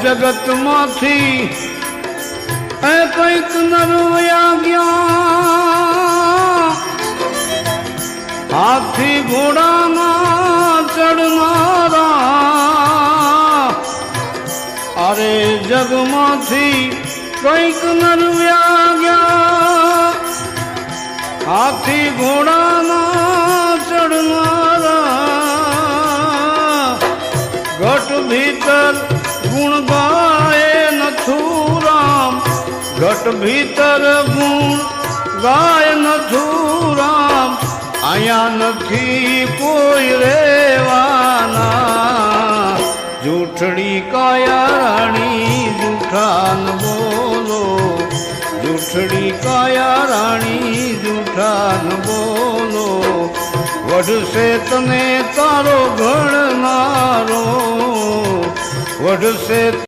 જગત માંથી કઈક નરવયા ગયા હાથી ઘોડાના ચડનારા અરે જગમાંથી કઈક નરવ્યા ગયા હાથી ઘોડાના ચડનારા ઘટ ભીતર ગુણ ગાય નથુરામ ઘટ ભીતર ગુણ ગાય નથુરામ અહીંયા નથી કોઈ રેવાના જૂઠડી કાયા રાણી જૂઠાન બોલો જૂઠડી કાયા રાણી જૂઠાન બોલો વઢશે તને તારો ઘડનારો વઢશે